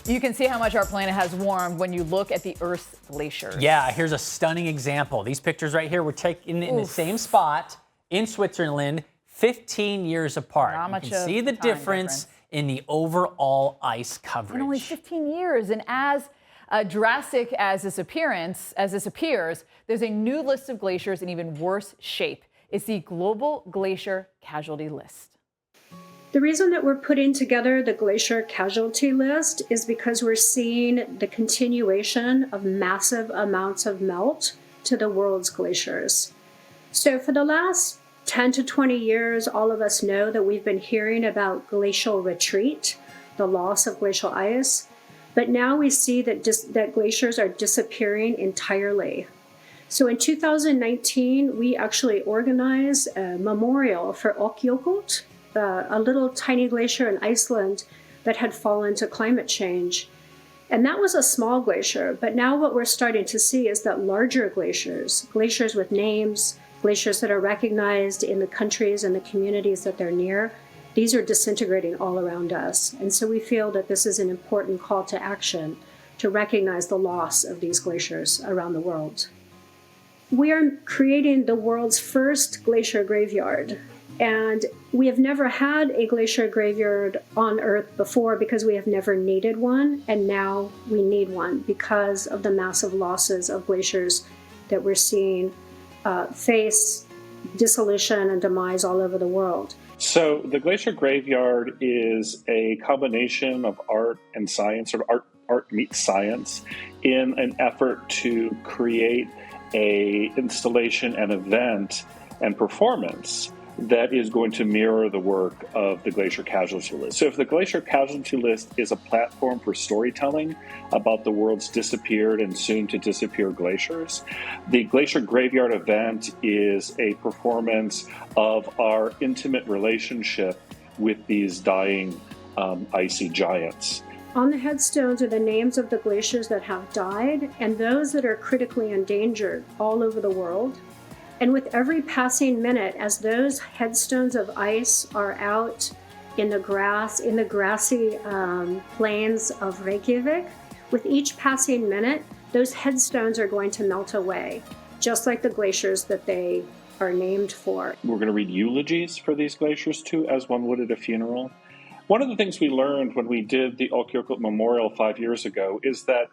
You can see how much our planet has warmed when you look at the Earth's glaciers. Yeah, here's a stunning example. These pictures right here were taken in the same spot in Switzerland, 15 years apart. Not much you can see the difference in the overall ice coverage. In only 15 years, and as drastic as this appears, there's a new list of glaciers in even worse shape. It's the Global Glacier Casualty List. The reason that we're putting together the glacier casualty list is because we're seeing the continuation of massive amounts of melt to the world's glaciers. So for the last 10 to 20 years, all of us know that we've been hearing about glacial retreat, the loss of glacial ice, but now we see that that glaciers are disappearing entirely. So in 2019, we actually organized a memorial for Ökjökull, a little tiny glacier in Iceland that had fallen to climate change. And that was a small glacier, but now what we're starting to see is that larger glaciers, glaciers with names, glaciers that are recognized in the countries and the communities that they're near, these are disintegrating all around us. And so we feel that this is an important call to action to recognize the loss of these glaciers around the world. We are creating the world's first glacier graveyard. And we have never had a glacier graveyard on Earth before because we have never needed one, and now we need one because of the massive losses of glaciers that we're seeing face dissolution and demise all over the world. So the Glacier Graveyard is a combination of art and science, sort of art meets science, in an effort to create a installation, an event, and performance that is going to mirror the work of the Glacier Casualty List. So if the Glacier Casualty List is a platform for storytelling about the world's disappeared and soon to disappear glaciers, the Glacier Graveyard event is a performance of our intimate relationship with these dying icy giants. On the headstones are the names of the glaciers that have died and those that are critically endangered all over the world. And with every passing minute, as those headstones of ice are out in the grass, in the grassy plains of Reykjavik, with each passing minute, those headstones are going to melt away, just like the glaciers that they are named for. We're going to read eulogies for these glaciers too, as one would at a funeral. One of the things we learned when we did the Ökjökull Memorial 5 years ago is that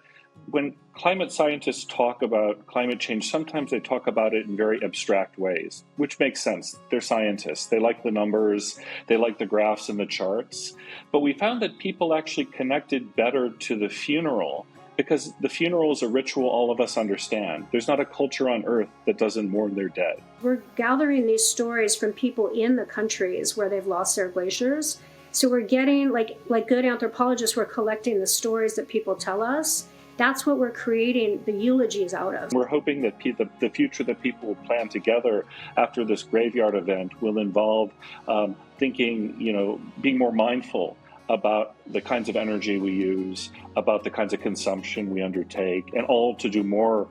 when climate scientists talk about climate change, sometimes they talk about it in very abstract ways, which makes sense. They're scientists. They like the numbers. They like the graphs and the charts. But we found that people actually connected better to the funeral because the funeral is a ritual all of us understand. There's not a culture on Earth that doesn't mourn their dead. We're gathering these stories from people in the countries where they've lost their glaciers. So we're getting, like good anthropologists, we're collecting the stories that people tell us. That's what we're creating the eulogies out of. We're hoping that the future that people will plan together after this graveyard event will involve thinking, being more mindful about the kinds of energy we use, about the kinds of consumption we undertake, and all to do more,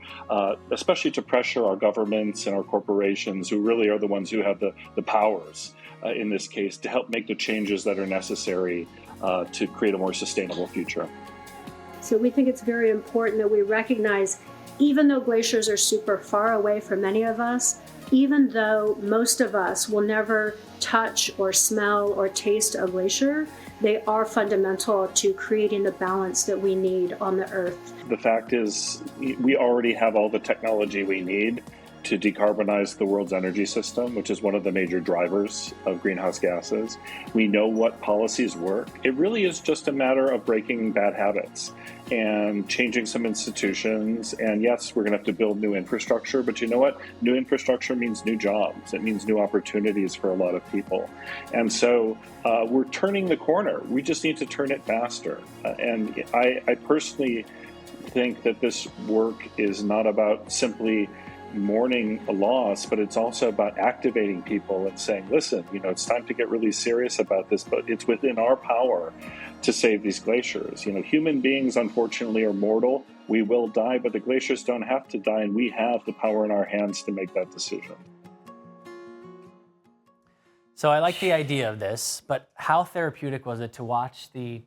especially to pressure our governments and our corporations, who really are the ones who have the powers in this case, to help make the changes that are necessary to create a more sustainable future. So we think it's very important that we recognize, even though glaciers are super far away from many of us, even though most of us will never touch or smell or taste a glacier, they are fundamental to creating the balance that we need on the Earth. The fact is, we already have all the technology we need to decarbonize the world's energy system, which is one of the major drivers of greenhouse gases. We know what policies work. It really is just a matter of breaking bad habits and changing some institutions. And yes, we're going to have to build new infrastructure, but you know what? New infrastructure means new jobs. It means new opportunities for a lot of people. And so we're turning the corner. We just need to turn it faster. And I personally think that this work is not about simply mourning a loss, but it's also about activating people and saying, listen, it's time to get really serious about this, but it's within our power to save these glaciers. Human beings, unfortunately, are mortal. We will die, but the glaciers don't have to die, and we have the power in our hands to make that decision. So I like the idea of this, but how therapeutic was it to watch the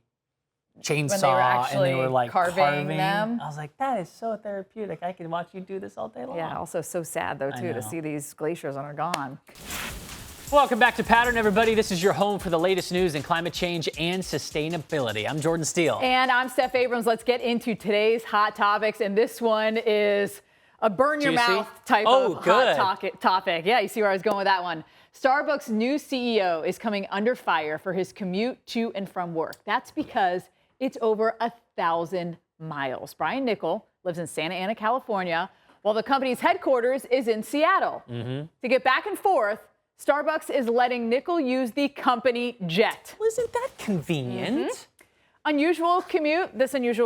chainsaw and they were like carving them. I was like, that is so therapeutic. I can watch you do this all day long. Yeah, also so sad though too to see these glaciers that are gone. Welcome back to Pattrn, everybody. This is your home for the latest news in climate change and sustainability. I'm Jordan Steele. And I'm Steph Abrams. Let's get into today's hot topics. And this one is a burn your mouth type of hot topic. Yeah, you see where I was going with that one. Starbucks' new CEO is coming under fire for his commute to and from work. That's because it's over 1,000 miles. Brian Nickel lives in Santa Ana, California, while the company's headquarters is in Seattle. To get back and forth, Starbucks is letting Nickel use the company jet. Well, isn't that convenient? This unusual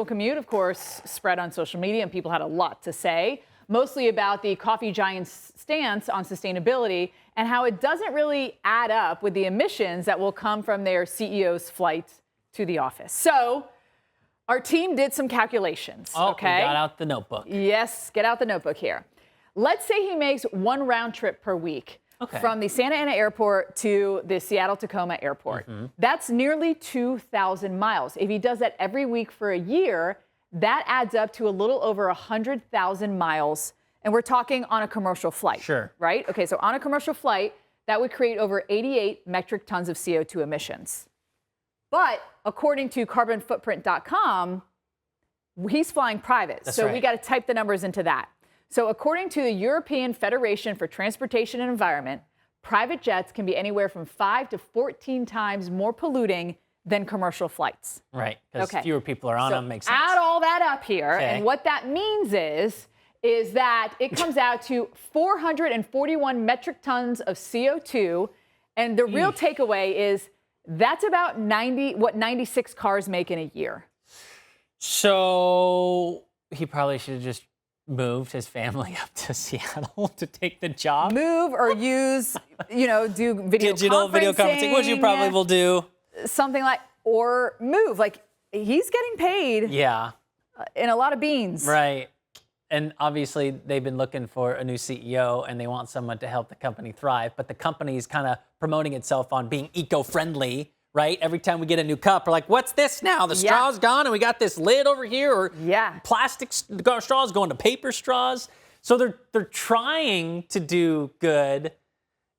commute, of course, spread on social media, and people had a lot to say, mostly about the coffee giant's stance on sustainability and how it doesn't really add up with the emissions that will come from their CEO's flight to the office. So our team did some calculations. We got out the notebook. Yes, get out the notebook here. Let's say he makes one round trip per week. From the Santa Ana airport to the Seattle-Tacoma airport. That's nearly 2,000 miles. If he does that every week for a year, that adds up to a little over 100,000 miles. And we're talking on a commercial flight. Sure. Right? Okay, so on a commercial flight, that would create over 88 metric tons of CO2 emissions. But according to carbonfootprint.com, he's flying private. So we got to type the numbers into that. So according to the European Federation for Transportation and Environment, private jets can be anywhere from 5 to 14 times more polluting than commercial flights. Right, because fewer people are on them, makes sense. Add all that up here, and what that means is that it comes out to 441 metric tons of CO2, and the real takeaway is that's about 96 cars make in a year. So he probably should have just moved his family up to Seattle to take the job. Move or use, do digital video conferencing, which you probably will do. Something like, or move. Like, he's getting paid. In a lot of beans. Right. And obviously, they've been looking for a new CEO and they want someone to help the company thrive. But the company's kind of promoting itself on being eco-friendly. Right? Every time we get a new cup, we're like, what's this now? The straw's gone and we got this lid over here, or plastic straws going to paper straws. So they're trying to do good,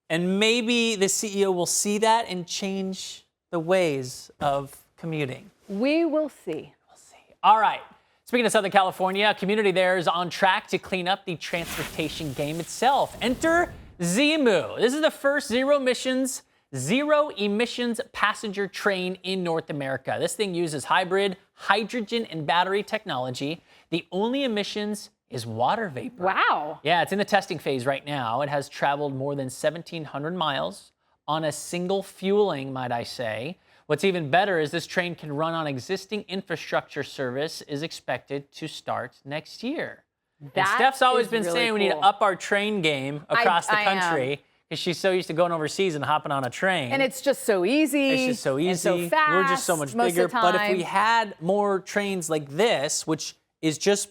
and maybe the CEO will see that and change the ways of commuting. We will see. We'll see. All right. Speaking of Southern California, a community there is on track to clean up the transportation game itself. Enter Zemu. This is the first zero-emissions passenger train in North America. This thing uses hybrid hydrogen and battery technology. The only emissions is water vapor. Wow. Yeah, it's in the testing phase right now. It has traveled more than 1,700 miles on a single fueling, might I say. What's even better is this train can run on existing infrastructure. Service is expected to start next year. And Steph's always been saying we need to up our train game across the country. Because she's so used to going overseas and hopping on a train. And it's just so easy. It's just so easy. And so fast. We're just so much bigger. But if we had more trains like this, which is just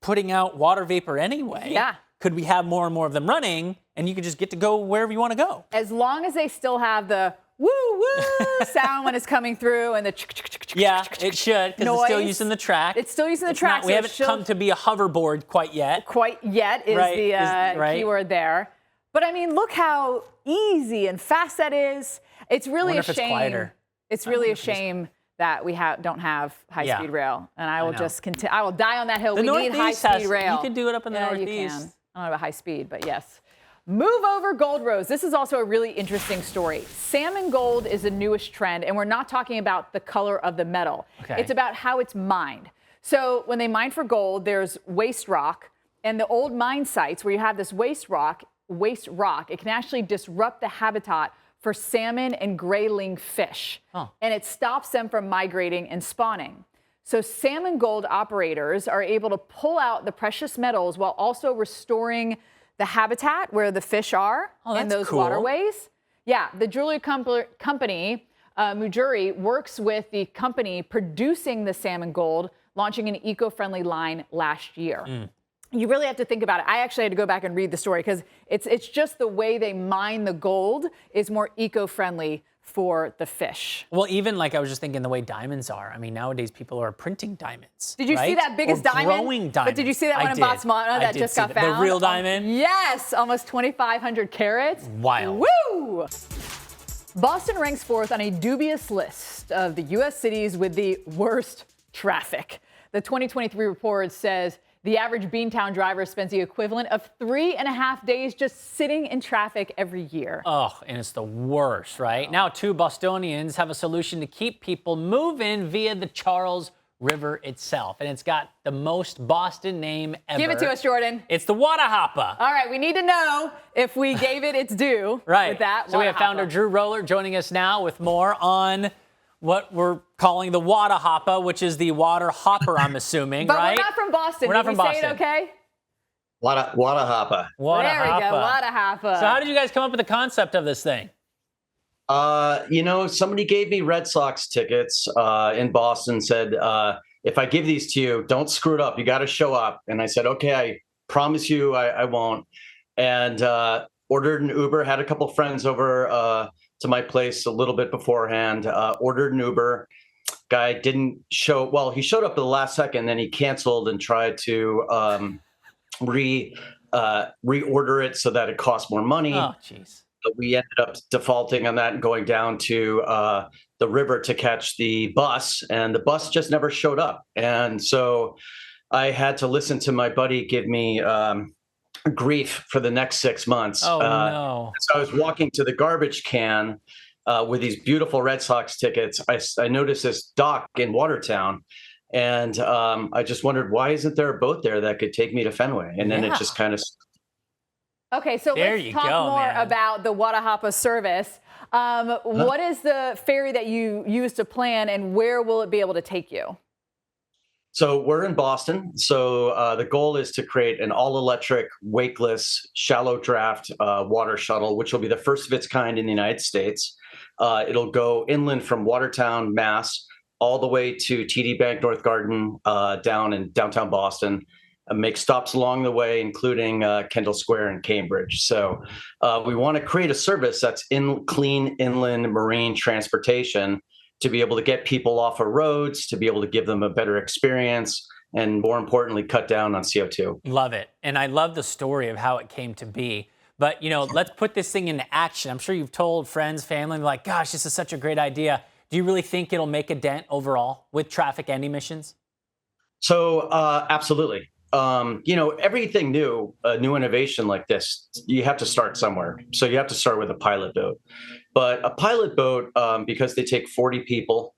putting out water vapor anyway, could we have more and more of them running, and you could just get to go wherever you want to go? As long as they still have the woo-woo sound when it's coming through and the it should, because it's still using the track. It's still using the track. We haven't come to be a hoverboard quite yet. Quite yet is the keyword there. But I mean, look how easy and fast that is. It's really a shame. It's really a shame that we don't have high-speed rail. And I will just continue. I will die on that hill. We need high-speed rail. You can do it up in the Northeast. You can. I don't know about high speed, but yes. Move over gold rose. This is also a really interesting story. Salmon gold is the newest trend, and we're not talking about the color of the metal. It's about how it's mined. So when they mine for gold, there's waste rock, and the old mine sites where you have this waste rock, it can actually disrupt the habitat for salmon and grayling fish, and it stops them from migrating and spawning. So salmon gold operators are able to pull out the precious metals while also restoring the habitat where the fish are in those waterways. Yeah, the jewelry company, Mujuri, works with the company producing the salmon gold, launching an eco-friendly line last year. You really have to think about it. I actually had to go back and read the story because it's just the way they mine the gold is more eco-friendly for the fish. Well, even like I was just thinking the way diamonds are. I mean, nowadays people are printing diamonds. Did you see that biggest diamond? Growing diamonds. But did you see that one in Botswana that just got found? The real diamond? Yes, almost 2,500 carats. Wild. Woo! Boston ranks 4th on a dubious list of the U.S. cities with the worst traffic. The 2023 report says the average Beantown driver spends the equivalent of 3.5 days just sitting in traffic every year. Oh, and it's the worst, right? Now, 2 Bostonians have a solution to keep people moving via the Charles River itself. And it's got the most Boston name ever. Give it to us, Jordan. It's the HOPPAH. All right, we need to know if we gave it its due with that. So we have founder Drew Roller joining us now with more on what we're calling the HOPPAH, which is the water hopper, I'm assuming, but right? We're not from Boston. We're not from Boston. Say it okay? HOPPAH. There we go, HOPPAH. So how did you guys come up with the concept of this thing? Somebody gave me Red Sox tickets in Boston, said, if I give these to you, don't screw it up. You got to show up. And I said, okay, I promise you I won't. And ordered an Uber, had a couple friends over to my place a little bit beforehand, ordered an Uber. Guy didn't show, well, he showed up at the last second, then he canceled and tried to reorder it so that it cost more money. Oh, jeez. But we ended up defaulting on that and going down to the river to catch the bus, and the bus just never showed up. And so I had to listen to my buddy give me grief for the next 6 months. Oh, no. So I was walking to the garbage can with these beautiful Red Sox tickets. I noticed this dock in Watertown, and I just wondered, why isn't there a boat there that could take me to Fenway? And then it just kind of... Okay, so let's talk more about the HOPPAH service. What is the ferry that you use to plan, and where will it be able to take you? So we're in Boston. So the goal is to create an all-electric, wakeless, shallow draft water shuttle, which will be the first of its kind in the United States. It'll go inland from Watertown, Mass, all the way to TD Bank North Garden down in downtown Boston. Make stops along the way, including Kendall Square and Cambridge. So we want to create a service that's in clean inland marine transportation to be able to get people off of roads, to be able to give them a better experience, and more importantly, cut down on CO2. Love it. And I love the story of how it came to be. But, let's put this thing into action. I'm sure you've told friends, family, like, gosh, this is such a great idea. Do you really think it'll make a dent overall with traffic and emissions? So absolutely. Everything new, a new innovation like this, you have to start somewhere. So you have to start with a pilot boat. But a pilot boat, because they take 40 people,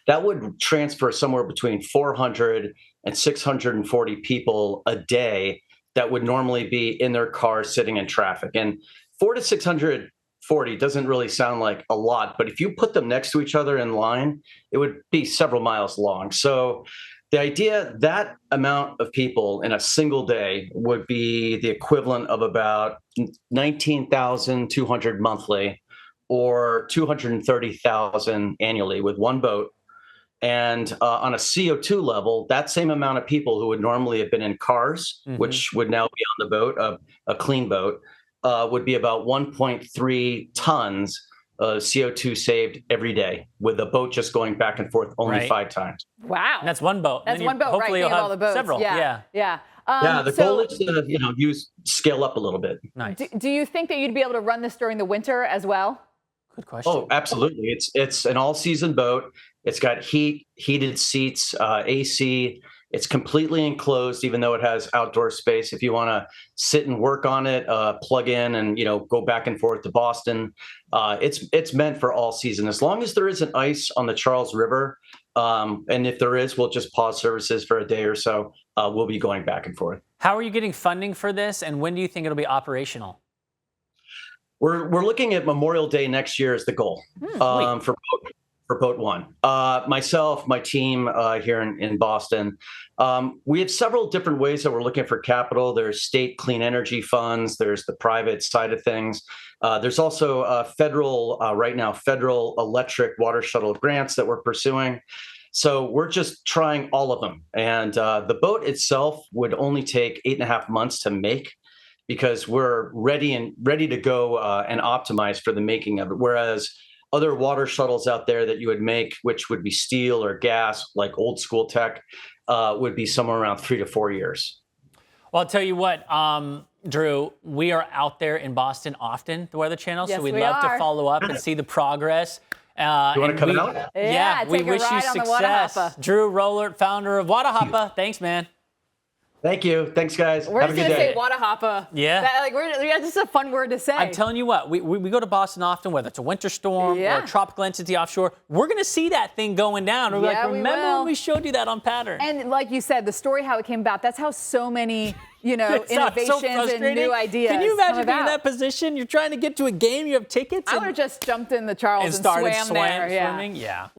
that would transfer somewhere between 400 and 640 people a day that would normally be in their car sitting in traffic. And 400 to 640 doesn't really sound like a lot, but if you put them next to each other in line, it would be several miles long. So the idea that amount of people in a single day would be the equivalent of about 19,200 monthly or 230,000 annually with one boat. And on a CO2 level, that same amount of people who would normally have been in cars, which would now be on the boat, a clean boat, would be about 1.3 tons of CO2 saved every day, with the boat just going back and forth only 5 times. Wow. And that's one boat. That's one boat, hopefully right? You'll have all the boats. several. Yeah. The goal is to scale up a little bit. Nice. Do you think that you'd be able to run this during the winter as well? Good question. Oh, absolutely. It's an all-season boat. It's got heated seats, AC. It's completely enclosed, even though it has outdoor space. If you want to sit and work on it, plug in and go back and forth to Boston, it's meant for all season. As long as there isn't ice on the Charles River, and if there is, we'll just pause services for a day or so. We'll be going back and forth. How are you getting funding for this, and when do you think it'll be operational? We're looking at Memorial Day next year as the goal for boat one. Myself, my team here in Boston, we have several different ways that we're looking for capital. There's state clean energy funds. There's the private side of things. There's also federal electric water shuttle grants that we're pursuing. So we're just trying all of them. And the boat itself would only take 8.5 months to make, because we're ready to go and optimize for the making of it. Whereas other water shuttles out there that you would make, which would be steel or gas, like old school tech, would be somewhere around 3 to 4 years. Well, I'll tell you what, Drew, we are out there in Boston often, the Weather Channel, Yes, so we'd we love are. to follow up and see the progress. You want to come out? Yeah, we take a wish you ride on the WADA success. HOPPAH. Drew Rollert, founder of WADA HOPPAH. Thanks, man. Thank you. Thanks, guys. We're Have a just good gonna day. say WADA HOPPAH. Yeah. That's just a fun word to say. I'm telling you what, we go to Boston often, whether it's a winter storm or a tropical entity offshore. We're going to see that thing going down. We're like, remember when we showed you that on Pattrn? And like you said, the story, how it came about, that's how so many, innovations and new ideas Can you imagine come being in about. that position? You're trying to get to a game, you have tickets. I would have just jumped in the Charles and started swam there. swimming. Yeah.